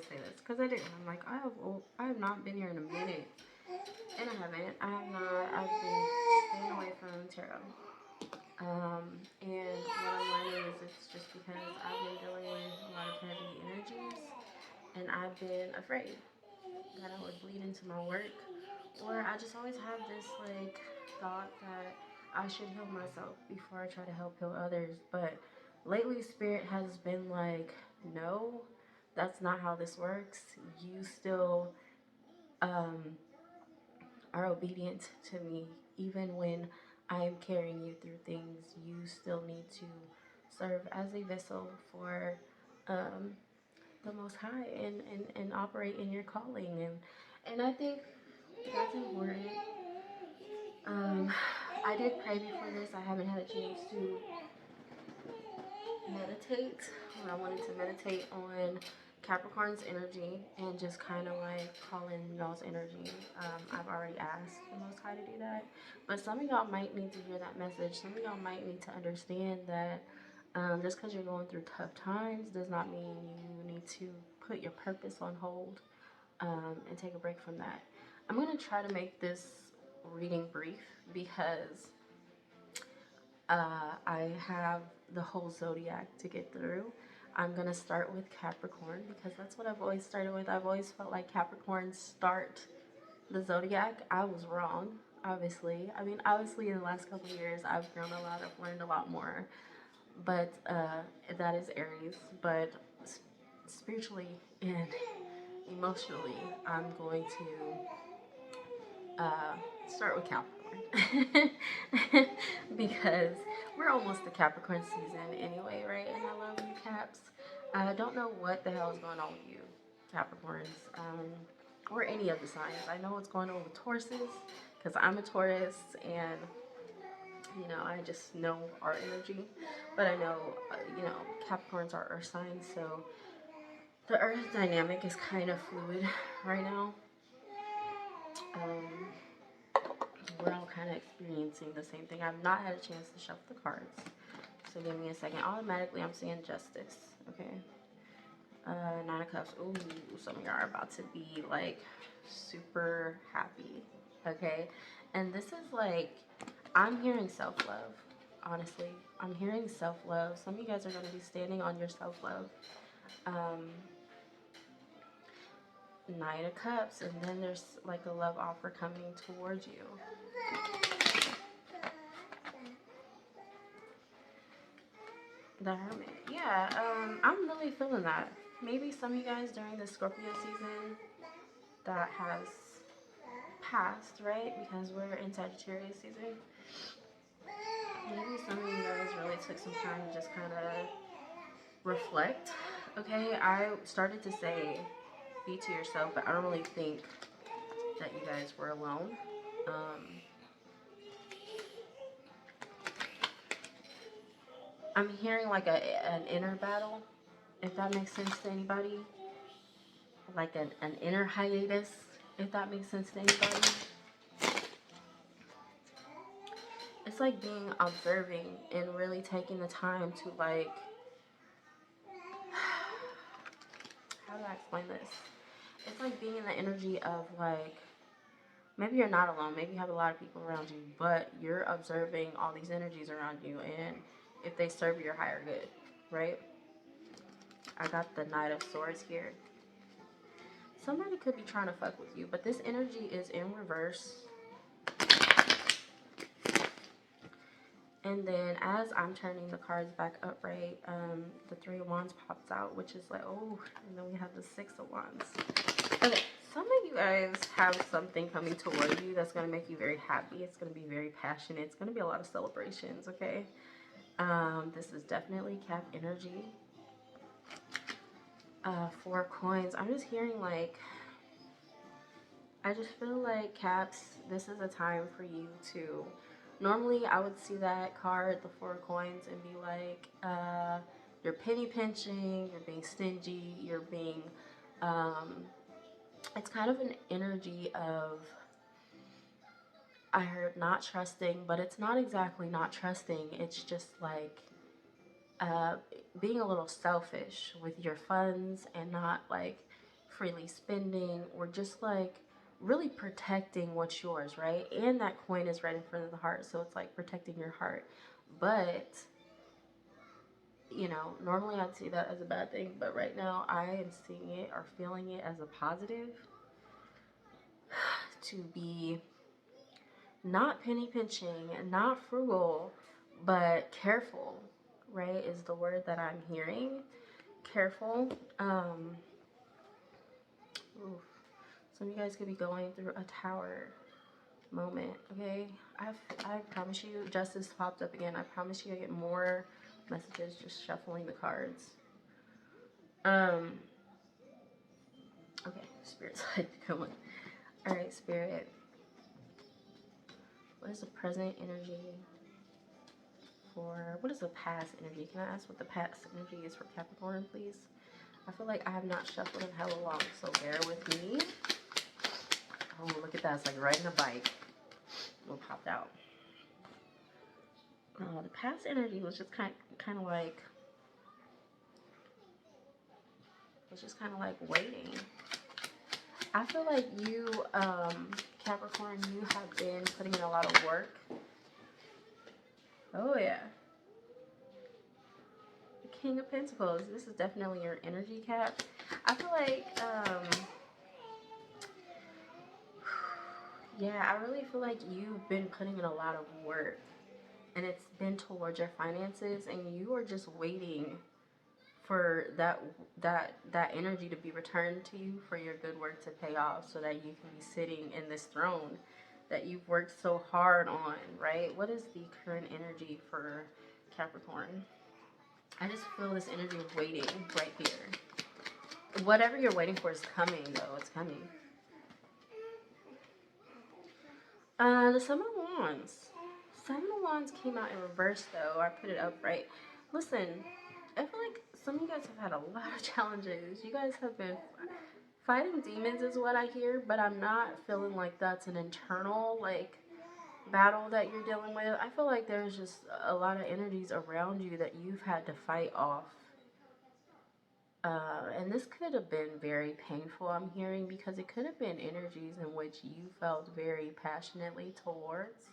say this because I do. I'm like, I have not been here in a minute, and I haven't. I have not. I've been staying away from tarot. And what I'm learning is it's just because I've been dealing with a lot of heavy energies, and I've been afraid that I would bleed into my work, or I just always have this like thought that I should heal myself before I try to help heal others. But lately, Spirit has been like, no, that's not how this works. You still um, are obedient to me, even when I am carrying you through things. You still need to serve as a vessel for um, the Most High, and operate in your calling. And I think that's important. Um, I did pray before this. I haven't had a chance to meditate. I wanted to meditate on Capricorn's energy and just kind of like call in y'all's energy. I've already asked the Most High to do that, but some of y'all might need to hear that message. Some of y'all might need to understand that just because you're going through tough times does not mean you need to put your purpose on hold, and take a break from that. I'm going to try to make this reading brief because I have the whole zodiac to get through. I'm going to start with Capricorn because that's what I've always started with. I've always felt like Capricorns start the zodiac. I was wrong, obviously. I mean, obviously, in the last couple of years, I've grown a lot, I've learned a lot more. But that is Aries. But spiritually and emotionally, I'm going to start with Capricorn because we're almost the Capricorn season anyway, right? And I love you, Caps. I don't know what the hell is going on with you, Capricorns, or any of the signs. I know what's going on with Tauruses because I'm a Taurus, and I just know our energy. But I know, Capricorns are earth signs, so the earth dynamic is kind of fluid right now. Um, we're all kind of experiencing the same thing. I've not had a chance to shuffle the cards, so give me a second. Automatically, I'm seeing Justice. Okay. Nine of Cups. Ooh, some of y'all are about to be like super happy. Okay. And this is like, I'm hearing self-love. Honestly, I'm hearing self-love. Some of you guys are going to be standing on your self-love. Nine of Cups, and then there's like a love offer coming towards you. The Hermit. Yeah, I'm really feeling that. Maybe some of you guys during the Scorpio season that has passed, right? Because we're in Sagittarius season. Maybe some of you guys really took some time to just kind of reflect. Okay, I started to say be to yourself, but I don't really think that you guys were alone. I'm hearing like an inner battle, if that makes sense to anybody. Like an inner hiatus, if that makes sense to anybody. It's like being observing and really taking the time to like, how do I explain this? It's like being in the energy of like, maybe you're not alone, maybe you have a lot of people around you, but you're observing all these energies around you, and if they serve your higher good, right? I got the Knight of Swords here. Somebody could be trying to fuck with you, but this energy is in reverse. And then as I'm turning the cards back upright, the Three of Wands pops out, which is like, oh, and then we have the Six of Wands. Okay, some of you guys have something coming toward you that's going to make you very happy. It's going to be very passionate. It's going to be a lot of celebrations, okay? This is definitely Cap energy. Four of Coins. I'm just hearing like, I just feel like Caps, this is a time for you to, normally I would see that card, the Four of Coins, and be like, you're penny pinching, you're being stingy, you're being, it's kind of an energy of, I heard not trusting, but it's not exactly not trusting. It's just like being a little selfish with your funds and not like freely spending, or just like really protecting what's yours, right? And that coin is right in front of the heart, so it's like protecting your heart. But you know, normally I'd see that as a bad thing, but right now I am seeing it or feeling it as a positive. To be not penny pinching, not frugal, but careful, right? Is the word that I'm hearing. Careful. Oof. Some of you guys could be going through a tower moment, okay? I promise you, justice popped up again. I promise you I get more messages just shuffling the cards. Okay, spirit side, come on. All right, spirit. What is the present energy for, what is the past energy? Can I ask what the past energy is for Capricorn, please? I feel like I have not shuffled in hella long, so bear with me. Oh, look at that. It's like riding a bike. It popped out. The past energy was just kind of like, waiting. I feel like you, Capricorn, you have been putting in a lot of work. Oh, yeah. The King of Pentacles. This is definitely your energy, Cap. I feel like, yeah, I really feel like you've been putting in a lot of work. And it's been towards your finances, and you are just waiting for that energy to be returned to you, for your good work to pay off, so that you can be sitting in this throne that you've worked so hard on, right? What is the current energy for Capricorn? I just feel this energy of waiting right here. Whatever you're waiting for is coming, though. It's coming. The Seven of Wands. Seven of Wands came out in reverse, though. I put it up right. Listen, I feel like some of you guys have had a lot of challenges. You guys have been fighting demons is what I hear, but I'm not feeling like that's an internal, like, battle that you're dealing with. I feel like there's just a lot of energies around you that you've had to fight off. And this could have been very painful, I'm hearing, because it could have been energies in which you felt very passionately towards.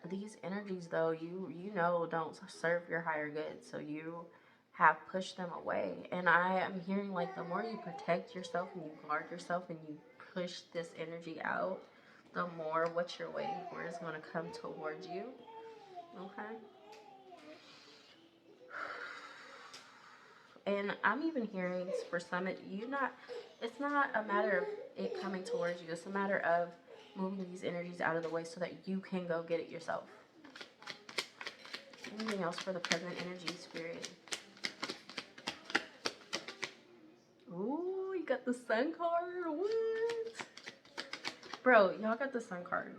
These energies, though, you know don't serve your higher good, so you have pushed them away. And I am hearing like the more you protect yourself and you guard yourself and you push this energy out, the more what you're waiting for is going to come towards you. Okay? And I'm even hearing for some, it's not a matter of it coming towards you. It's a matter of moving these energies out of the way so that you can go get it yourself. Anything else for the present energy, spirit? Ooh, you got the Sun card. What? Bro, y'all got the Sun card.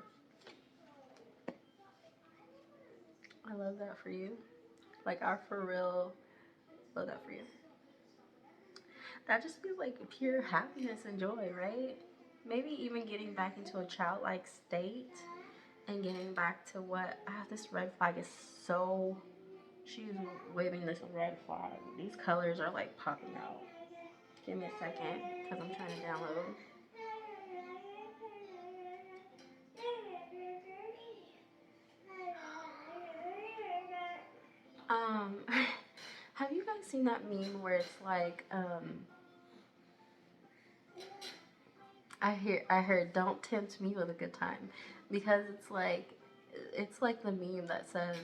I love that for you. Like, I for real love that for you. That just feels like pure happiness and joy, right? Maybe even getting back into a childlike state and getting back to what, this red flag is so, she's waving this red flag. These colors are like popping out. Give me a second, because I'm trying to download. Have you guys seen that meme where it's like, I heard don't tempt me with a good time, because it's like the meme that says,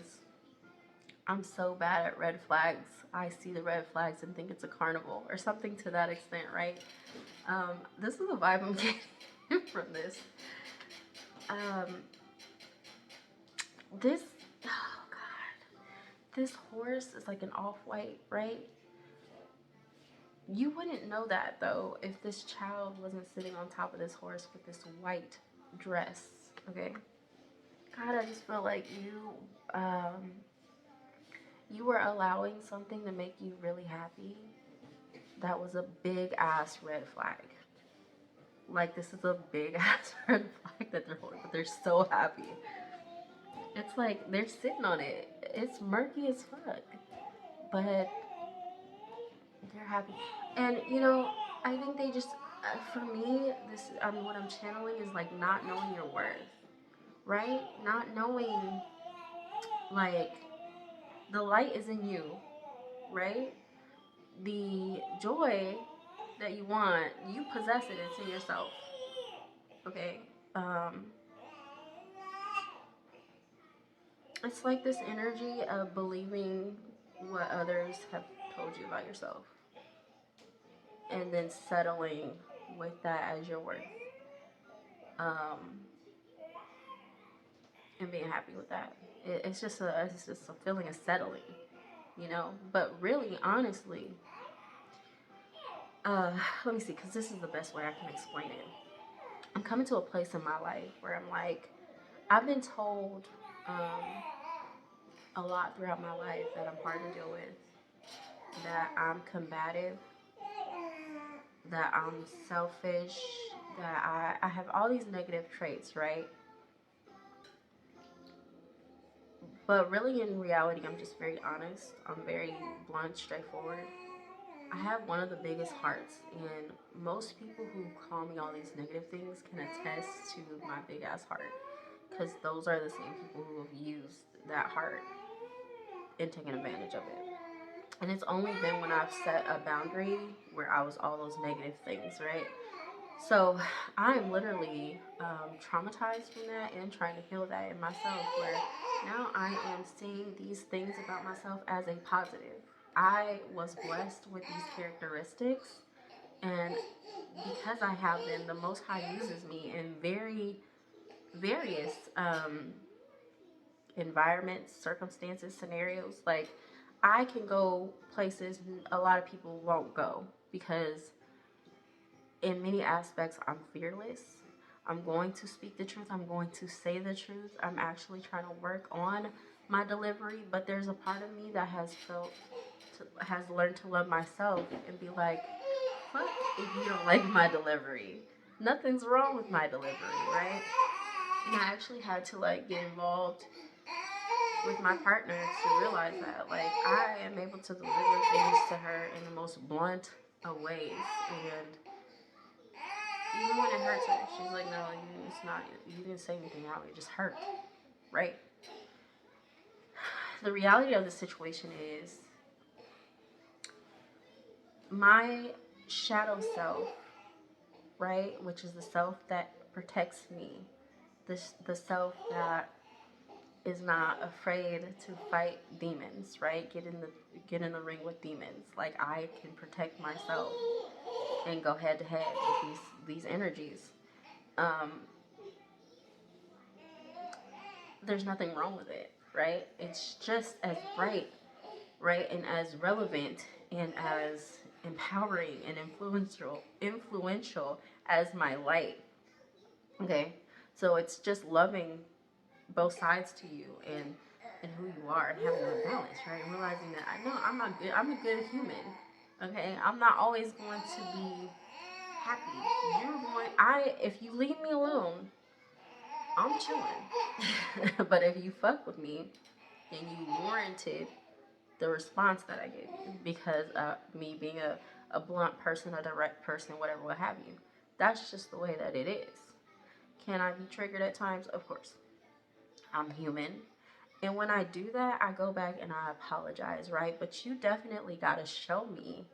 I'm so bad at red flags, I see the red flags and think it's a carnival, or something to that extent, right? This is the vibe I'm getting from this. This, oh God, this horse is like an off-white, right? You wouldn't know that, though, if this child wasn't sitting on top of this horse with this white dress, okay? God, I just feel like you were allowing something to make you really happy. That was a big-ass red flag. Like, this is a big-ass red flag that they're holding, but they're so happy. It's like they're sitting on it. It's murky as fuck. But They're happy. And, you know, I think they just, for me, this, what I'm channeling is like not knowing your worth, right? Not knowing, like, the light is in you, right? The joy that you want, you possess it, it's in yourself, okay? Um, it's like this energy of believing what others have told you about yourself and then settling with that as your worth, um, and being happy with that. It's just a feeling of settling, you know. But really, honestly, let me see, because this is the best way I can explain it. I'm coming to a place in my life where I'm like, I've been told a lot throughout my life that I'm hard to deal with, that I'm combative, that I'm selfish, that I have all these negative traits, right? But really, in reality, I'm just very honest. I'm very blunt, straightforward. I have one of the biggest hearts, and most people who call me all these negative things can attest to my big ass heart, because those are the same people who have used that heart and taken advantage of it. And it's only been when I've set a boundary where I was all those negative things, right? So I'm literally traumatized from that and trying to heal that in myself, where now I am seeing these things about myself as a positive. I was blessed with these characteristics, and because I have them, the Most High uses me in various environments, circumstances, scenarios. Like, I can go places a lot of people won't go because in many aspects I'm fearless. I'm going to speak the truth. I'm going to say the truth. I'm actually trying to work on my delivery, but there's a part of me that has learned to love myself and be like, fuck if you don't like my delivery. Nothing's wrong with my delivery, right? And I actually had to like get involved with my partner to realize that like I am able to deliver things to her in the most blunt of ways, and even when it hurts her, she's like, no, it's not, you didn't say anything wrong, it just hurt, right? The reality of the situation is my shadow self, right, which is the self that protects me, the self that is not afraid to fight demons, right? Get in the ring with demons. Like, I can protect myself and go head to head with these energies. Um, there's nothing wrong with it, right? It's just as bright, right, and as relevant and as empowering and influential as my light. Okay, so it's just loving both sides to you and who you are and having that balance, right? And realizing that I know I'm not good. I'm a good human. Okay, I'm not always going to be happy. If you leave me alone, I'm chilling. But if you fuck with me and you warranted the response that I gave you because me being a blunt person, a direct person, whatever, what have you, that's just the way that it is. Can I be triggered at times? Of course. I'm human. And when I do that, I go back and I apologize, right? But you definitely got to show me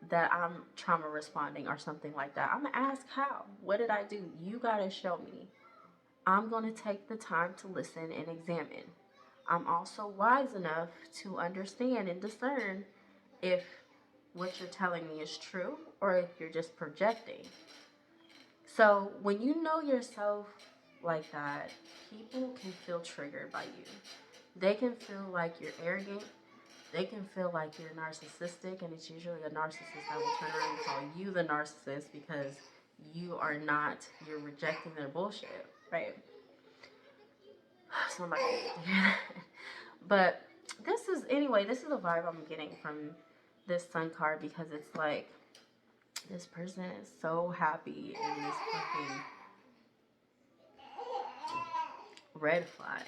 that I'm trauma responding or something like that. I'm going to ask how. What did I do? You got to show me. I'm going to take the time to listen and examine. I'm also wise enough to understand and discern if what you're telling me is true or if you're just projecting. So when you know yourself like that, people can feel triggered by you. They can feel like you're arrogant. They can feel like you're narcissistic, and it's usually a narcissist that will turn around and call you the narcissist because you're rejecting their bullshit, right? Somebody needs to hear that. But this is the vibe I'm getting from this sun card, because it's like this person is so happy in this fucking red flag.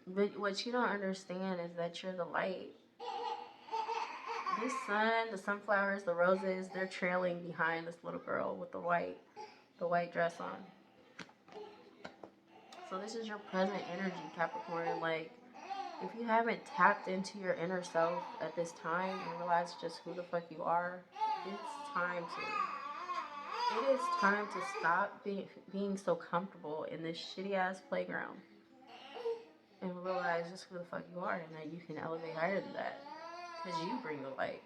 But what you don't understand is that you're the light. This sun, the sunflowers, the roses, they're trailing behind this little girl with the white dress on. So this is your present energy, Capricorn. Like, if you haven't tapped into your inner self at this time and realized just who the fuck you are, it's time to. It is time to stop being so comfortable in this shitty ass playground and realize just who the fuck you are and that you can elevate higher than that. Because you bring the light.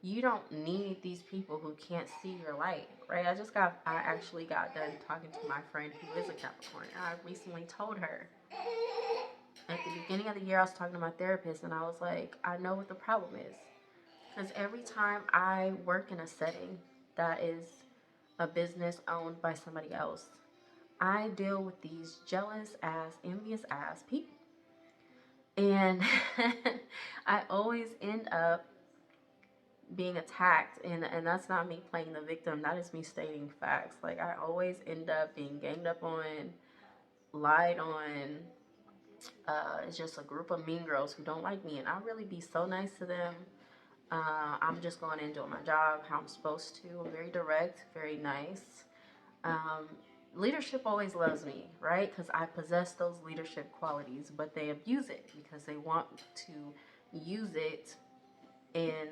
You don't need these people who can't see your light, right? I actually got done talking to my friend who is a Capricorn. And I recently told her at the beginning of the year, I was talking to my therapist and I was like, I know what the problem is. Because every time I work in a setting that is a business owned by somebody else, I deal with these jealous ass, envious ass people. And I always end up being attacked, and that's not me playing the victim, that is me stating facts. Like, I always end up being ganged up on, lied on. It's just a group of mean girls who don't like me, and I really be so nice to them. I'm just going in doing my job how I'm supposed to. I'm very direct, very nice. Leadership always loves me, right? Because I possess those leadership qualities, but they abuse it because they want to use it in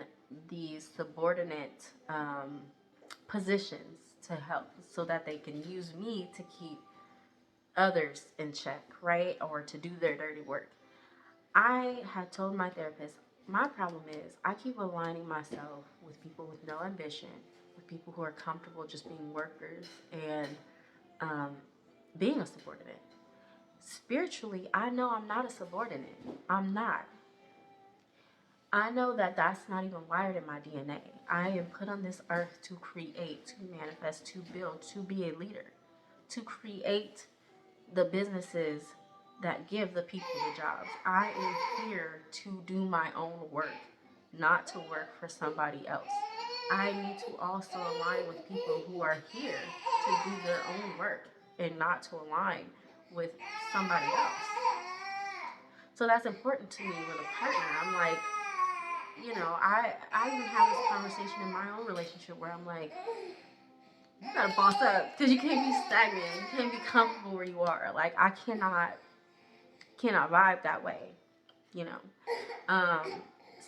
these subordinate positions to help, so that they can use me to keep others in check, right? Or to do their dirty work. I had told my therapist, my problem is I keep aligning myself with people with no ambition, with people who are comfortable just being workers and being a subordinate. Spiritually, I know I'm not a subordinate. I'm not. I know that that's not even wired in my DNA. I am put on this earth to create, to manifest, to build, to be a leader, to create the businesses that give the people the jobs. I am here to do my own work, not to work for somebody else. I need to also align with people who are here to do their own work and not to align with somebody else. So that's important to me with a partner. I'm like, you know, I even have this conversation in my own relationship where I'm like, you gotta boss up because you can't be stagnant. You can't be comfortable where you are. Like, I cannot vibe that way, you know.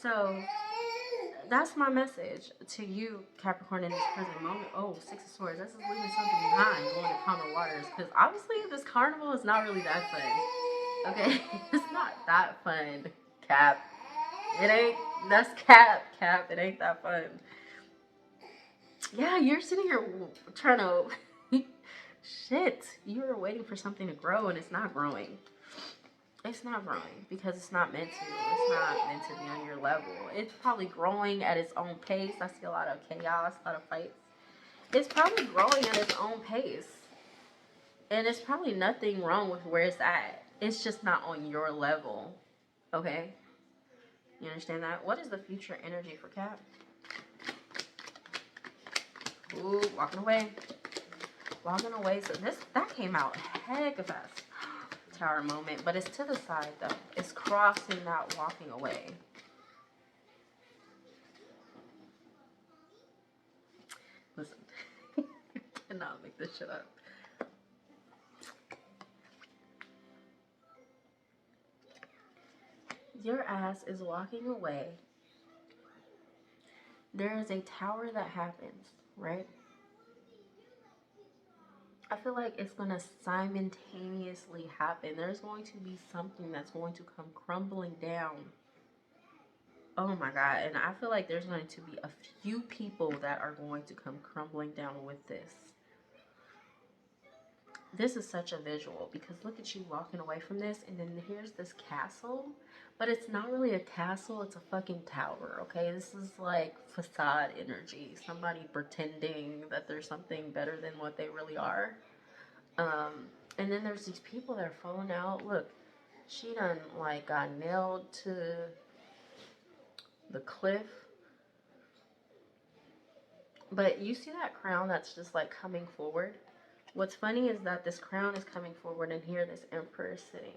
So that's my message to you, Capricorn, in this present moment. Oh, Six of Swords. This is leaving something behind, going to calmer waters. Because obviously this carnival is not really that fun. Okay? It's not that fun, Cap. It ain't. That's Cap. It ain't that fun. Yeah, you're sitting here trying to... Shit. You were waiting for something to grow and it's not growing. It's not growing because it's not meant to. It's not meant to be on your level. It's probably growing at its own pace. I see a lot of chaos, a lot of fights. It's probably growing at its own pace. And it's probably nothing wrong with where it's at. It's just not on your level. Okay? You understand that? What is the future energy for Cap? Ooh, walking away. Walking away. So that came out heck of fast. Tower moment, but it's to the side though. It's crossing, not walking away. Listen, I cannot make this shit up. Your ass is walking away. There is a tower that happens, right? I feel like it's going to simultaneously happen. There's going to be something that's going to come crumbling down. Oh my God. And I feel like there's going to be a few people that are going to come crumbling down with this. This is such a visual because look at you walking away from this, and then here's this castle. But it's not really a castle, it's a fucking tower, okay? This is like facade energy. Somebody pretending that there's something better than what they really are. And then there's these people that are falling out. Look, she done like got nailed to the cliff. But you see that crown that's just like coming forward? What's funny is that this crown is coming forward and here this emperor is sitting.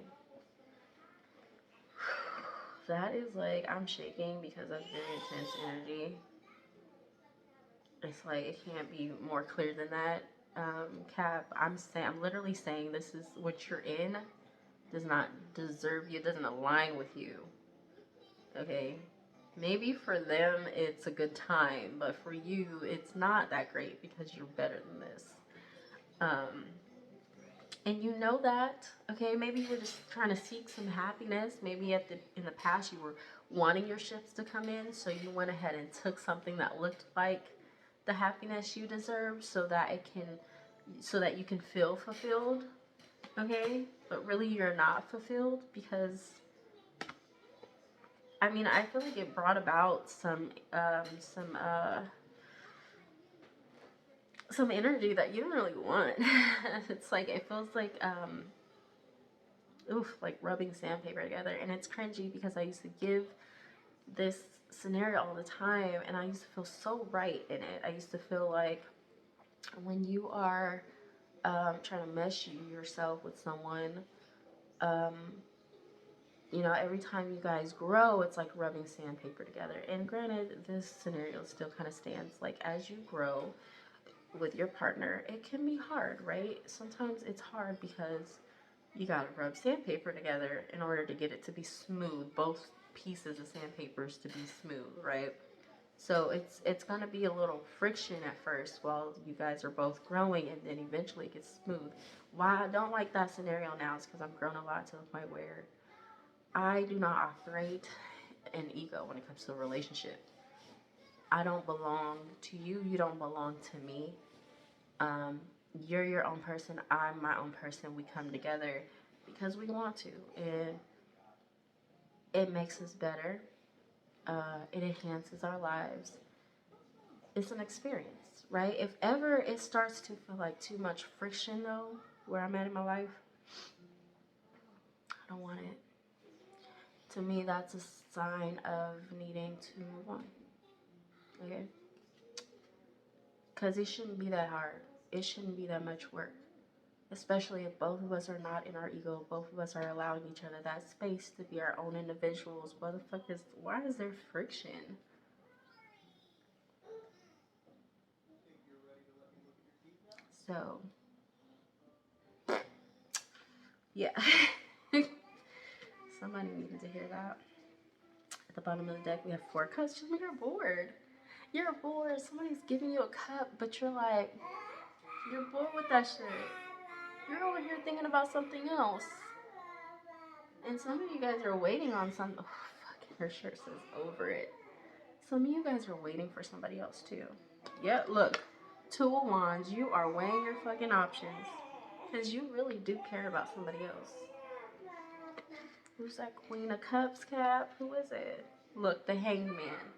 That is like, I'm shaking because that's very intense energy. It's like, it can't be more clear than that. Cap, I'm literally saying this is what you're in does not deserve you, doesn't align with you. Okay? Maybe for them it's a good time, but for you it's not that great because you're better than this. Um, and you know that, okay? Maybe you were just trying to seek some happiness. Maybe in the past you were wanting your shifts to come in, so you went ahead and took something that looked like the happiness you deserve so that you can feel fulfilled, okay? But really you're not fulfilled because I mean, I feel like it brought about some energy that you don't really want. It's like, it feels like oof, like rubbing sandpaper together, and it's cringy because I used to give this scenario all the time, and I used to feel so right in it. I used to feel like when you are trying to mesh yourself with someone, um, you know, every time you guys grow, it's like rubbing sandpaper together. And granted, this scenario still kind of stands. Like, as you grow with your partner, it can be hard, right? Sometimes it's hard because you gotta rub sandpaper together in order to get it to be smooth. Both pieces of sandpapers to be smooth, right? So it's gonna be a little friction at first while you guys are both growing, and then eventually it gets smooth. Why I don't like that scenario now is because I've grown a lot to the point where I do not operate an ego when it comes to a relationship. I don't belong to you. You don't belong to me. Um, you're your own person. I'm my own person. We come together because we want to, and it makes us better. It enhances our lives. It's an experience, right? If ever it starts to feel like too much friction, though, where I'm at in my life, I don't want it. To me, that's a sign of needing to move on. Okay? Because it shouldn't be that hard. It shouldn't be that much work. Especially if both of us are not in our ego, both of us are allowing each other that space to be our own individuals. Why is there friction? So, yeah. Somebody needed to hear that. At the bottom of the deck, we have 4 cups. Just when you're bored. You're bored. Somebody's giving you a cup, but you're like, you're bored with that shit. You're over here thinking about something else. And some of you guys are waiting on some. Oh, fucking, her shirt says over it. Some of you guys are waiting for somebody else too. Yeah, look. 2 of Wands, you are weighing your fucking options. Because you really do care about somebody else. Who's that Queen of Cups, Cap? Who is it? Look, the Hanged Man.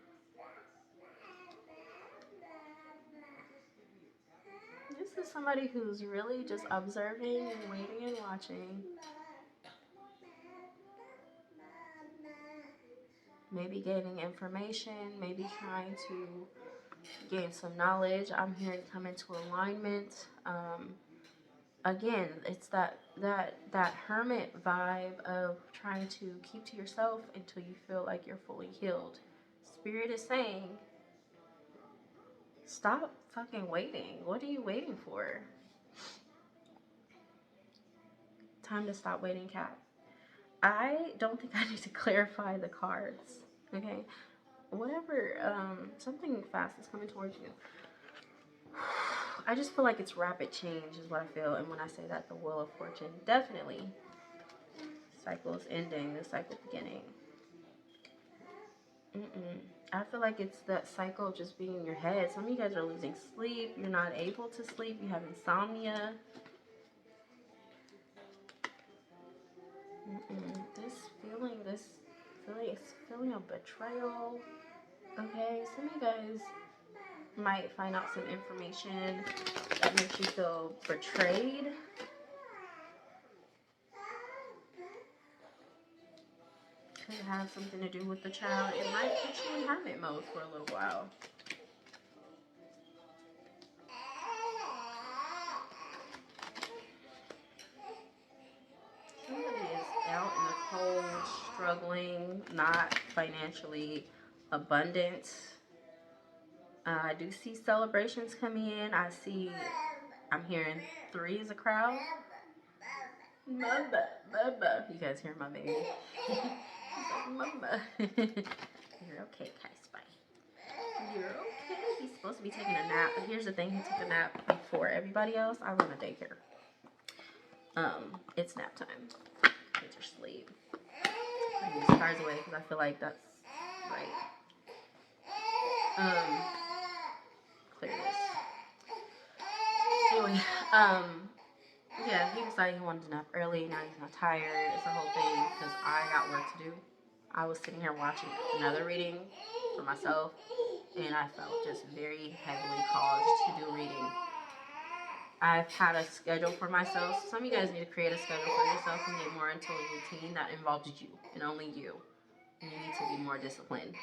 This is somebody who's really just observing and waiting and watching. Maybe gaining information, maybe trying to gain some knowledge. I'm here to come into alignment. Again, it's that hermit vibe of trying to keep to yourself until you feel like you're fully healed. Spirit is saying, stop fucking waiting. What are you waiting for? Time to stop waiting, Cap. I don't think I need to clarify the cards. Okay? Whatever, something fast is coming towards you. I just feel like it's rapid change is what I feel. And when I say that, the Wheel of Fortune, definitely. Cycle is ending, the cycle beginning. I feel like it's that cycle just being in your head. Some of you guys are losing sleep. You're not able to sleep. You have insomnia. This feeling of betrayal. Okay, some of you guys might find out some information that makes you feel betrayed. Could have something to do with the child. It might put you in hermit mode for a little while. Somebody is out in the cold struggling, not financially abundant. I do see celebrations coming in. I'm hearing 3 is a crowd. Mama, mama. You guys hear my baby? He's like, mama. You're okay, Kai Spy. You're okay. He's supposed to be taking a nap, but here's the thing: he took a nap before everybody else. I run a daycare. It's nap time. Kids are asleep. I use cars away because I feel like that's right. Clear this. Anyway, yeah, he decided he wanted to nap early. Now he's not tired. It's a whole thing because I got work to do. I was sitting here watching another reading for myself, and I felt just very heavily called to do reading. I've had a schedule for myself. Some of you guys need to create a schedule for yourself and get more into a routine that involves you and only you. And you need to be more disciplined.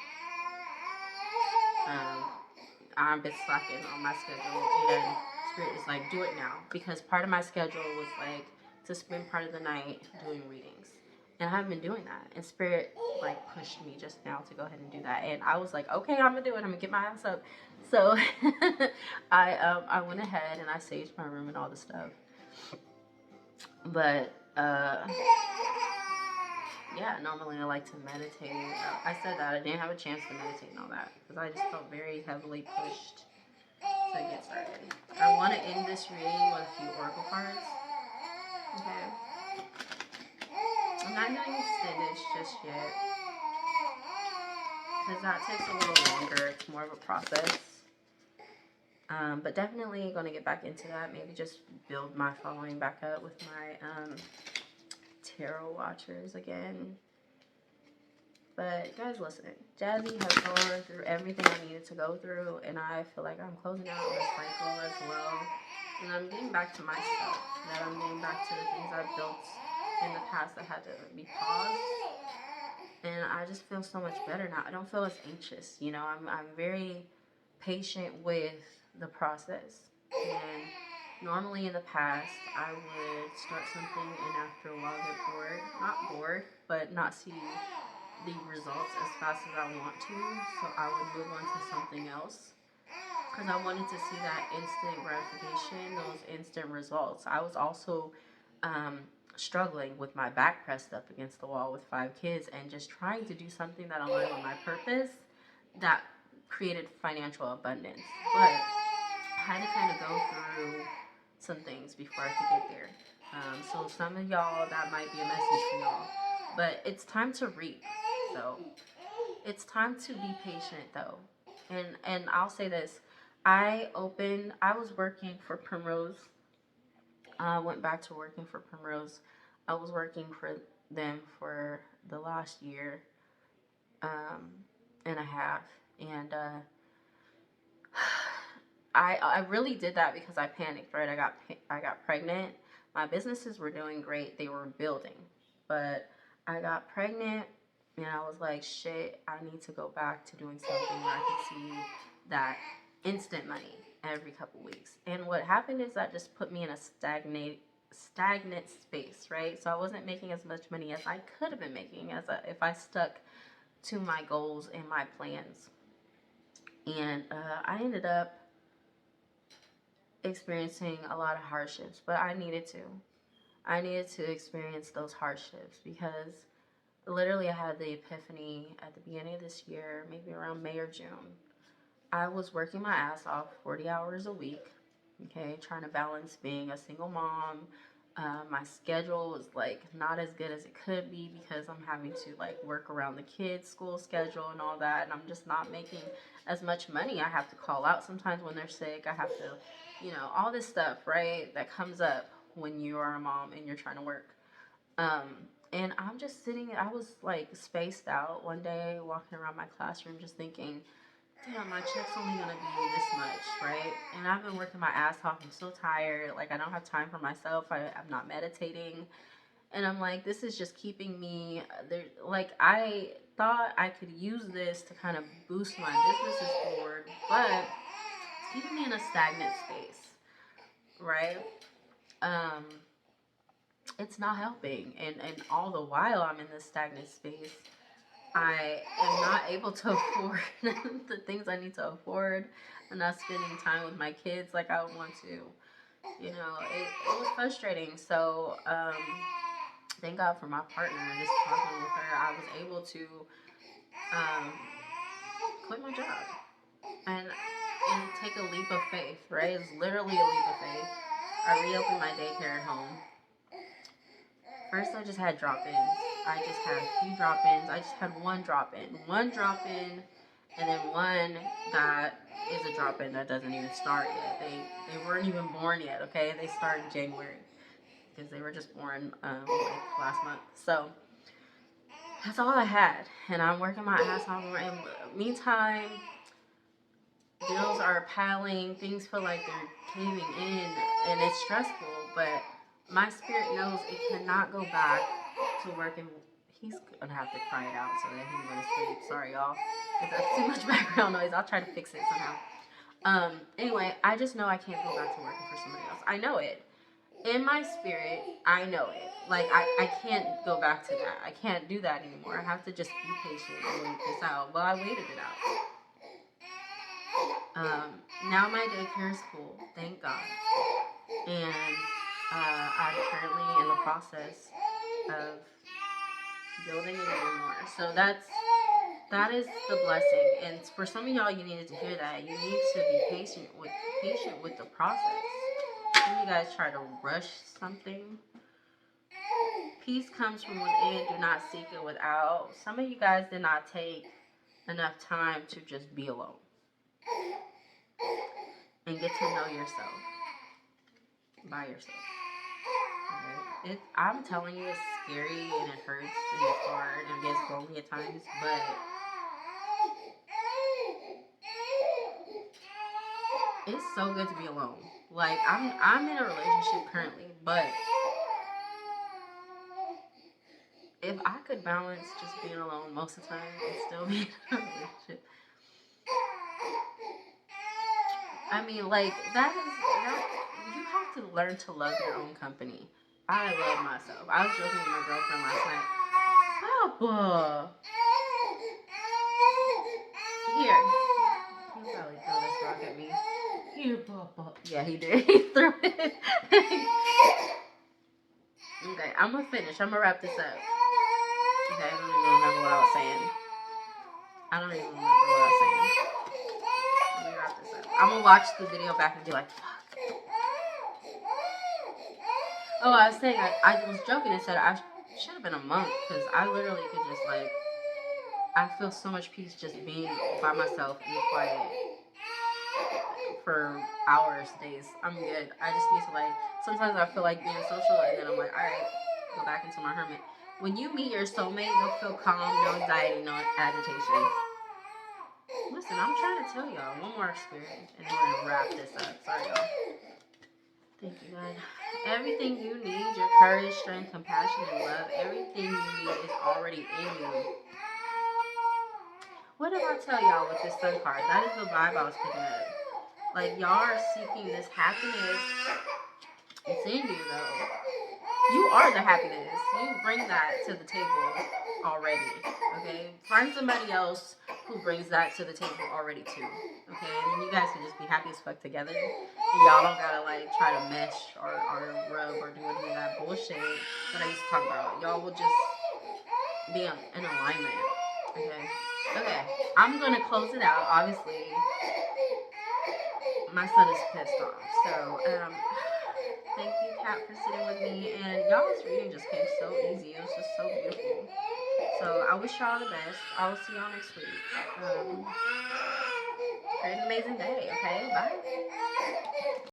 I've been slacking on my schedule, and Spirit is like, do it now. Because part of my schedule was like to spend part of the night doing readings. And I haven't been doing that. And Spirit like pushed me just now to go ahead and do that. And I was like, okay, I'm gonna do it. I'm gonna get my ass up. So I went ahead and I saged my room and all this stuff. But yeah, normally I like to meditate. I said that I didn't have a chance to meditate and all that because I just felt very heavily pushed to get started. I want to end this reading with a few oracle cards. Okay. I'm not doing extended just yet because that takes a little longer. It's more of a process. But definitely going to get back into that. Maybe just build my following back up with my tarot watchers again. But guys, listen, Jazzy has gone through everything I needed to go through, and I feel like I'm closing out this cycle as well. And I'm getting back to myself. That I'm getting back to the things I've built in the past that had to be paused. And I just feel so much better now. I don't feel as anxious. You know, I'm very patient with the process. And normally in the past, I would start something and after a while get bored. Not bored, but not see the results as fast as I want to. So I would move on to something else. Because I wanted to see that instant gratification, those instant results. I was also struggling with my back pressed up against the wall with 5 kids and just trying to do something that aligned with my purpose that created financial abundance. But I had to kind of go through some things before I could get there. So some of y'all, that might be a message for y'all. But it's time to reap, though. It's time to be patient, though. And I'll say this. I was working for Primrose. I went back to working for Primrose. I was working for them for the last year and a half. And I really did that because I panicked, right? I got pregnant. My businesses were doing great. They were building. But I got pregnant and I was like, shit, I need to go back to doing something where I could see that instant money every couple weeks. And what happened is that just put me in a stagnant space, right? So I wasn't making as much money as I could have been making if I stuck to my goals and my plans. And I ended up experiencing a lot of hardships, but I needed to experience those hardships because literally I had the epiphany at the beginning of this year, maybe around May or June. I was working my ass off 40 hours a week, okay, trying to balance being a single mom. My schedule was like not as good as it could be because I'm having to like work around the kids' school schedule and all that, and I'm just not making as much money. I have to call out sometimes when they're sick. I have to, all this stuff, right, that comes up when you are a mom and you're trying to work. And I'm just I was like spaced out one day walking around my classroom just thinking, damn, my check's only gonna be this much, right? And I've been working my ass off. I'm so tired. Like, I don't have time for myself. I'm not meditating. And I'm like, this is just keeping me there. Like, I thought I could use this to kind of boost my businesses forward, but it's keeping me in a stagnant space, right? it's not helping. And all the while I'm in this stagnant space, I am not able to afford the things I need to afford. I'm not spending time with my kids like I would want to. You know, it was frustrating. So, thank God for my partner. Just talking with her, I was able to um, quit my job and take a leap of faith, right? It's literally a leap of faith. I reopened my daycare at home. First, I just had drop-ins. I just had a few drop-ins. I just had one drop-in. One drop-in, and then one that is a drop-in that doesn't even start yet. They weren't even born yet, okay? They start in January because they were just born like last month. So that's all I had. And I'm working my ass off. And meantime, bills are piling. Things feel like they're caving in, and it's stressful, but my spirit knows it cannot go back to working. He's gonna have to cry it out so that he can go to sleep. Sorry, y'all, if that's too much background noise. I'll try to fix it somehow. Anyway, I just know I can't go back to working for somebody else. I know it. In my spirit, I know it. Like, I can't go back to that. I can't do that anymore. I have to just be patient and wait this out. Well, I waited it out. Now my daycare is full, thank God. And I'm currently in the process of building it even more. So that is the blessing. And for some of y'all, you needed to hear that. You need to be patient with the process. Some of you guys try to rush something. Peace comes from within. Do not seek it without. Some of you guys did not take enough time to just be alone and get to know yourself by yourself. Okay? I'm telling you, it's scary and it hurts and it's hard and it gets lonely at times, but it's so good to be alone. Like, I'm in a relationship currently, but if I could balance just being alone most of the time and still be in a relationship, I mean, like, you have to learn to love your own company. I love myself. I was joking with my girlfriend last night. Papa! Here. He'll probably throw this rock at me. Here, Papa. Yeah, he did. He threw it. Okay, I'm gonna finish. I'm gonna wrap this up. Okay, I don't even remember what I was saying. Let me wrap this up. I'm gonna watch the video back and be like, fuck. Oh, I was saying, I was joking and said I should have been a monk, because I literally could just, like, I feel so much peace just being by myself in the quiet for hours, days. I'm good. I just need to, like, sometimes I feel like being social, and then I'm like, alright, go back into my hermit. When you meet your soulmate, you'll feel calm, no anxiety, no agitation. Listen, I'm trying to tell y'all one more experience, and then we're gonna wrap this up. Sorry, y'all. Thank you, God. Everything you need, your courage, strength, compassion, and love, everything you need is already in you. What did I tell y'all with this sun card? That is the vibe I was picking up. Like, y'all are seeking this happiness. It's in you, though. You are the happiness. You bring that to the table already, okay? Find somebody else who brings that to the table already, too, okay? And then you guys can just be happy as fuck together. And y'all don't gotta, like, try to mesh or rub or do any of that bullshit that I used to talk about. Y'all will just be in alignment, okay? Okay, I'm gonna close it out. Obviously, my son is pissed off, so, thank you, Kat, for sitting with me. And y'all's reading just came so easy. It was just so beautiful. So I wish y'all the best. I will see y'all next week. Have an amazing day, okay? Bye.